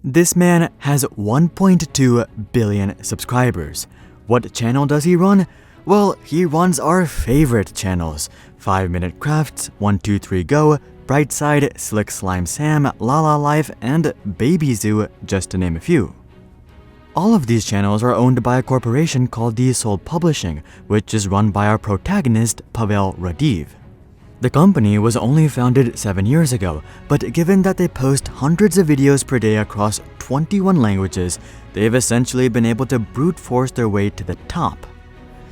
This man has 1.2 billion subscribers. What channel does he run? Well, he runs our favorite channels: 5 Minute Crafts, 123 Go, Brightside, Slick Slime Sam, Lala Life, and Baby Zoo, just to name a few. All of these channels are owned by a corporation called the Soul Publishing, which is run by our protagonist, Pavel Radiv. The company was only founded 7 years ago, but given that they post hundreds of videos per day across 21 languages, they've essentially been able to brute force their way to the top.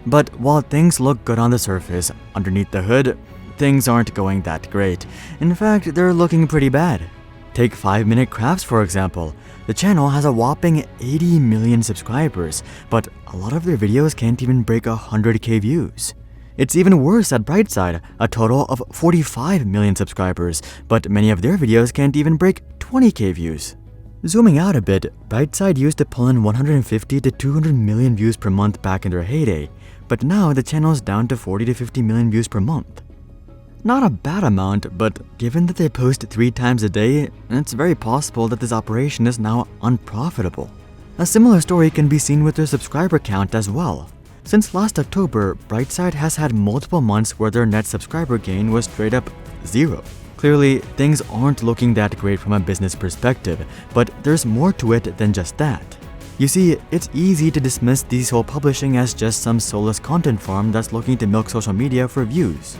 But while things look good on the surface, underneath the hood, things aren't going that great. In fact, they're looking pretty bad. Take 5 Minute Crafts for example. The channel has a whopping 80 million subscribers, but a lot of their videos can't even break 100k views. It's even worse at Brightside, a total of 45 million subscribers, but many of their videos can't even break 20k views. Zooming out a bit, Brightside used to pull in 150 to 200 million views per month back in their heyday, but now the channel's down to 40 to 50 million views per month. Not a bad amount, but given that they post 3 times a day, it's very possible that this operation is now unprofitable. A similar story can be seen with their subscriber count as well. Since last October, Brightside has had multiple months where their net subscriber gain was straight up 0. Clearly, things aren't looking that great from a business perspective, but there's more to it than just that. You see, it's easy to dismiss the Soul Publishing as just some soulless content farm that's looking to milk social media for views.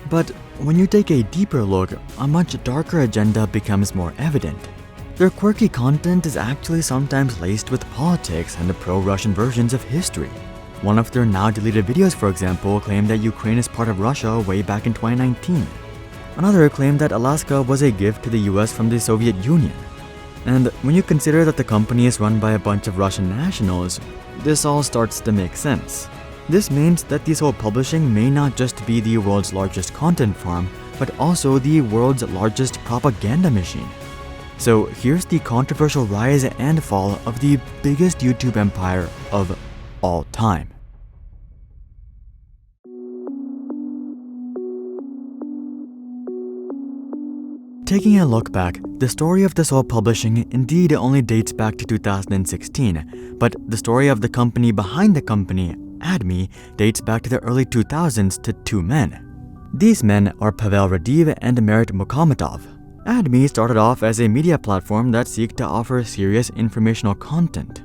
But when you take a deeper look, a much darker agenda becomes more evident. Their quirky content is actually sometimes laced with politics and the pro-Russian versions of history. One of their now deleted videos, for example, claimed that Ukraine is part of Russia way back in 2019. Another claimed that Alaska was a gift to the US from the Soviet Union. And when you consider that the company is run by a bunch of Russian nationals, this all starts to make sense. This means that the Soul Publishing may not just be the world's largest content farm, but also the world's largest propaganda machine. So here's the controversial rise and fall of the biggest YouTube empire of all time. Taking a look back, the story of the Soul Publishing indeed only dates back to 2016, but the story of the company behind the company, AdMe, dates back to the early 2000s to 2 men. These men are Pavel Radiv and Merit Mukhamatov. AdMe started off as a media platform that seeked to offer serious informational content.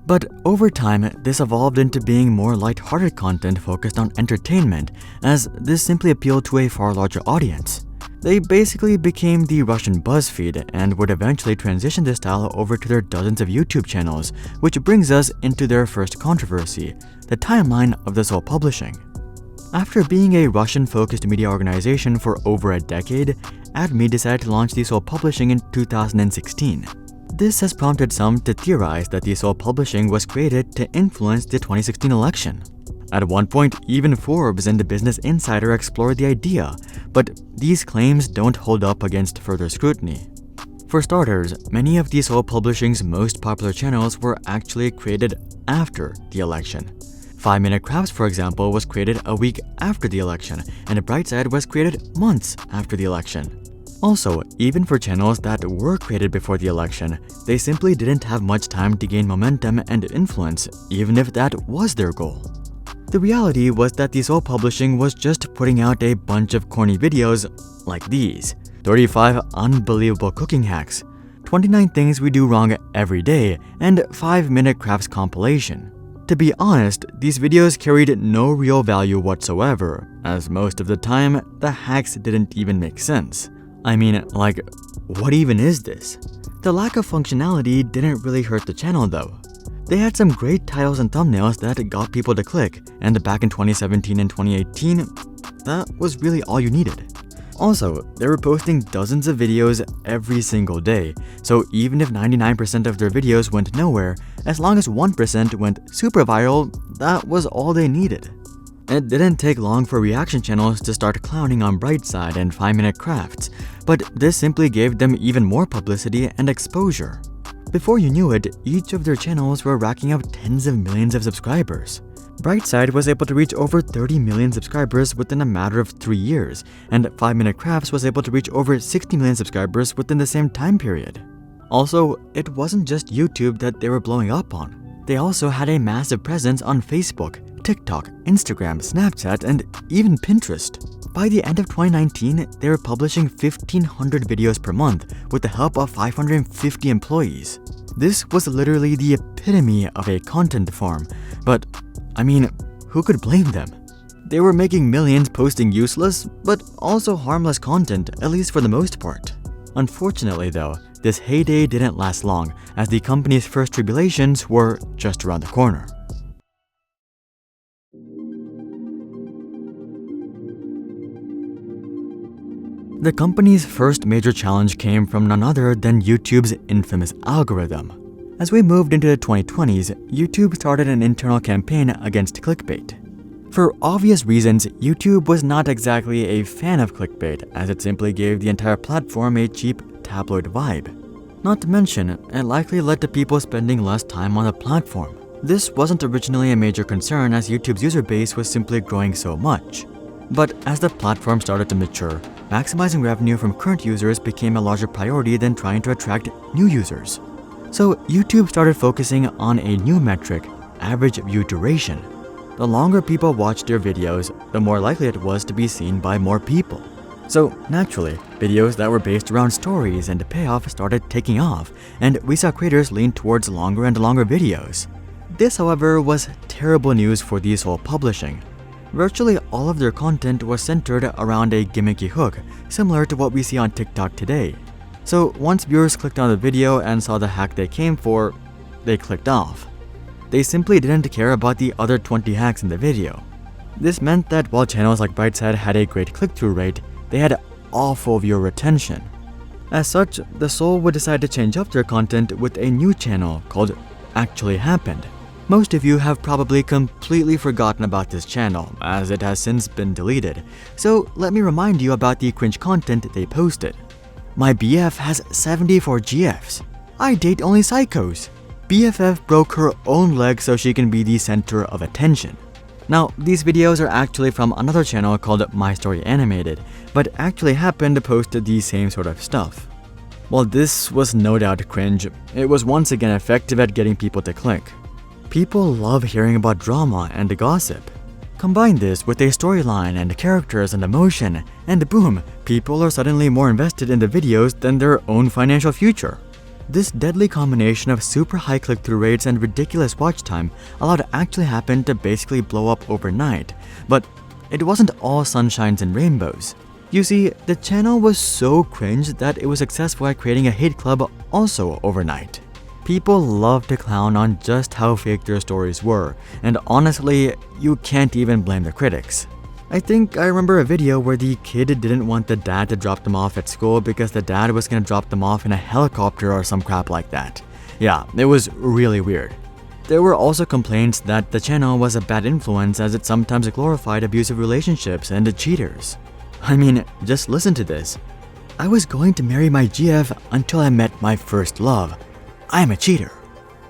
But over time, this evolved into being more light-hearted content focused on entertainment, as this simply appealed to a far larger audience. They basically became the Russian BuzzFeed and would eventually transition this style over to their dozens of YouTube channels, which brings us into their first controversy, the timeline of the Soul Publishing. After being a Russian-focused media organization for over a decade, AdMe decided to launch the Soul Publishing in 2016. This has prompted some to theorize that the Soul Publishing was created to influence the 2016 election. At one point, even Forbes and Business Insider explored the idea, but these claims don't hold up against further scrutiny. For starters, many of the Soul Publishing's most popular channels were actually created after the election. 5 Minute Crafts, for example, was created a week after the election, and Brightside was created months after the election. Also, even for channels that were created before the election, they simply didn't have much time to gain momentum and influence, even if that was their goal. The reality was that the Soul Publishing was just putting out a bunch of corny videos like these: 35 unbelievable cooking hacks, 29 things we do wrong every day, and 5 Minute Crafts compilation. To be honest, these videos carried no real value whatsoever, as most of the time, the hacks didn't even make sense. I mean, like, what even is this? The lack of functionality didn't really hurt the channel though. They had some great titles and thumbnails that got people to click, and back in 2017 and 2018, that was really all you needed. Also, they were posting dozens of videos every single day, so even if 99% of their videos went nowhere, as long as 1% went super viral, that was all they needed. It didn't take long for reaction channels to start clowning on Brightside and 5 Minute Crafts, but this simply gave them even more publicity and exposure. Before you knew it, each of their channels were racking up tens of millions of subscribers. Brightside was able to reach over 30 million subscribers within a matter of 3 years, and 5 Minute Crafts was able to reach over 60 million subscribers within the same time period. Also, it wasn't just YouTube that they were blowing up on. They also had a massive presence on Facebook, TikTok, Instagram, Snapchat, and even Pinterest. By the end of 2019, they were publishing 1,500 videos per month with the help of 550 employees. This was literally the epitome of a content farm, but I mean, who could blame them? They were making millions posting useless, but also harmless content, at least for the most part. Unfortunately though, this heyday didn't last long, as the company's first tribulations were just around the corner. The company's first major challenge came from none other than YouTube's infamous algorithm. As we moved into the 2020s, YouTube started an internal campaign against clickbait. For obvious reasons, YouTube was not exactly a fan of clickbait, as it simply gave the entire platform a cheap tabloid vibe. Not to mention, it likely led to people spending less time on the platform. This wasn't originally a major concern, as YouTube's user base was simply growing so much. But as the platform started to mature, maximizing revenue from current users became a larger priority than trying to attract new users. So YouTube started focusing on a new metric, average view duration. The longer people watched their videos, the more likely it was to be seen by more people. So naturally, videos that were based around stories and payoff started taking off, and we saw creators lean towards longer and longer videos. This, however, was terrible news for the Soul Publishing. Virtually all of their content was centered around a gimmicky hook, similar to what we see on TikTok today. So once viewers clicked on the video and saw the hack they came for, they clicked off. They simply didn't care about the other 20 hacks in the video. This meant that while channels like Brightside had a great click-through rate, they had awful viewer retention. As such, the Soul would decide to change up their content with a new channel called Actually Happened. Most of you have probably completely forgotten about this channel, as it has since been deleted, so let me remind you about the cringe content they posted. My BF has 74 GFs. I date only psychos. BFF broke her own leg so she can be the center of attention. Now, these videos are actually from another channel called My Story Animated, but Actually Happened to post the same sort of stuff. While this was no doubt cringe, it was once again effective at getting people to click. People love hearing about drama and gossip. Combine this with a storyline and characters and emotion, and boom, people are suddenly more invested in the videos than their own financial future. This deadly combination of super high click-through rates and ridiculous watch time allowed Actually Happened to basically blow up overnight, but it wasn't all sunshines and rainbows. You see, the channel was so cringe that it was successful at creating a hate club also overnight. People love to clown on just how fake their stories were, and honestly, you can't even blame the critics. I think I remember a video where the kid didn't want the dad to drop them off at school because the dad was gonna drop them off in a helicopter or some crap like that. Yeah, it was really weird. There were also complaints that the channel was a bad influence as it sometimes glorified abusive relationships and cheaters. I mean, just listen to this. I was going to marry my GF until I met my first love. I'm a cheater.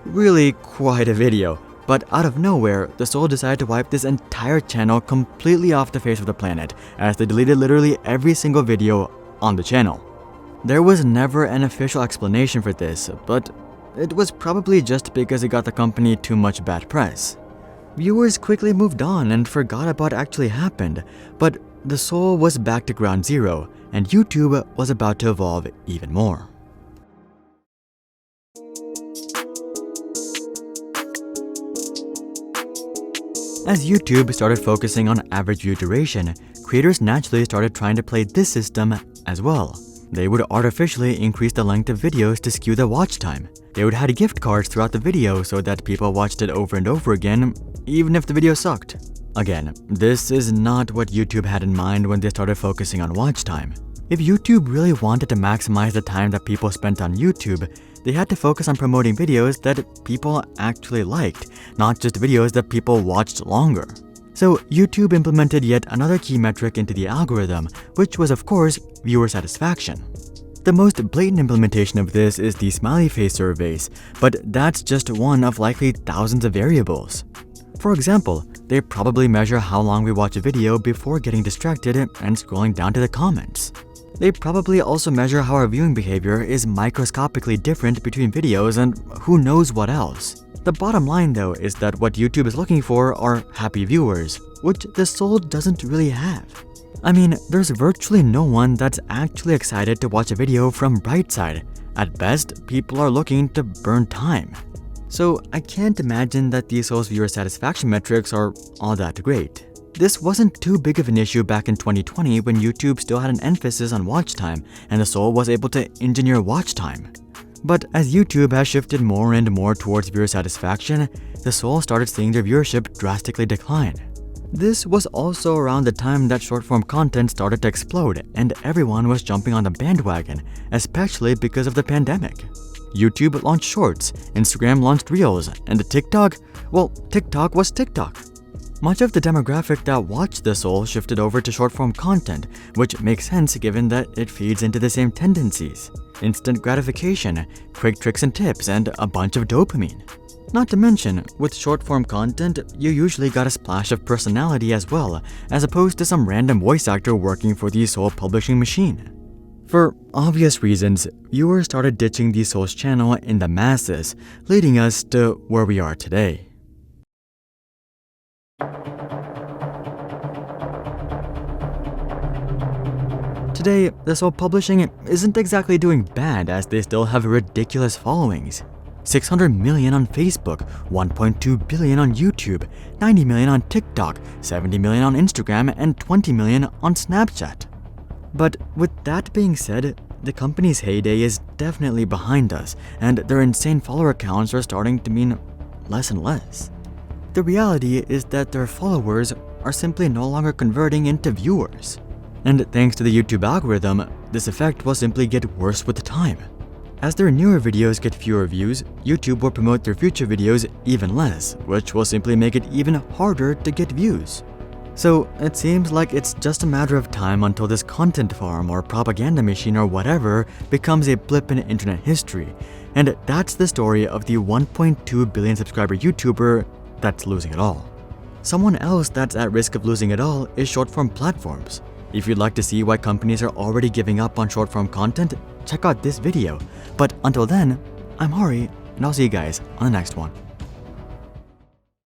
Really quite a video, but out of nowhere, the Soul decided to wipe this entire channel completely off the face of the planet, as they deleted literally every single video on the channel. There was never an official explanation for this, but it was probably just because it got the company too much bad press. Viewers quickly moved on and forgot about Actually Happened, but the Soul was back to ground zero, and YouTube was about to evolve even more. As YouTube started focusing on average view duration, creators naturally started trying to play this system as well. They would artificially increase the length of videos to skew the watch time. They would have gift cards throughout the video so that people watched it over and over again, even if the video sucked. Again, this is not what YouTube had in mind when they started focusing on watch time. If YouTube really wanted to maximize the time that people spent on YouTube, they had to focus on promoting videos that people actually liked, not just videos that people watched longer. So YouTube implemented yet another key metric into the algorithm, which was of course viewer satisfaction. The most blatant implementation of this is the smiley face surveys, but that's just one of likely thousands of variables. For example, they probably measure how long we watch a video before getting distracted and scrolling down to the comments. They probably also measure how our viewing behavior is microscopically different between videos and who knows what else. The bottom line though is that what YouTube is looking for are happy viewers, which the Soul doesn't really have. I mean, there's virtually no one that's actually excited to watch a video from Brightside. At best, people are looking to burn time. So I can't imagine that the Soul's viewer satisfaction metrics are all that great. This wasn't too big of an issue back in 2020 when YouTube still had an emphasis on watch time and the Soul was able to engineer watch time. But as YouTube has shifted more and more towards viewer satisfaction, the Soul started seeing their viewership drastically decline. This was also around the time that short-form content started to explode and everyone was jumping on the bandwagon, especially because of the pandemic. YouTube launched Shorts, Instagram launched Reels, and TikTok was TikTok. Much of the demographic that watched The Soul shifted over to short-form content, which makes sense given that it feeds into the same tendencies. Instant gratification, quick tricks and tips, and a bunch of dopamine. Not to mention, with short-form content, you usually got a splash of personality as well, as opposed to some random voice actor working for the Soul publishing machine. For obvious reasons, viewers started ditching the Soul's channel in the masses, leading us to where we are today. Today, the Soul publishing isn't exactly doing bad as they still have ridiculous followings. 600 million on Facebook, 1.2 billion on YouTube, 90 million on TikTok, 70 million on Instagram, and 20 million on Snapchat. But with that being said, the company's heyday is definitely behind us, and their insane follower counts are starting to mean less and less. The reality is that their followers are simply no longer converting into viewers. And thanks to the YouTube algorithm, this effect will simply get worse with time. As their newer videos get fewer views, YouTube will promote their future videos even less, which will simply make it even harder to get views. So it seems like it's just a matter of time until this content farm or propaganda machine or whatever becomes a blip in internet history. And that's the story of the 1.2 billion subscriber YouTuber that's losing it all. Someone else that's at risk of losing it all is short-form platforms. If you'd like to see why companies are already giving up on short-form content, check out this video. But until then, I'm Hari, and I'll see you guys on the next one.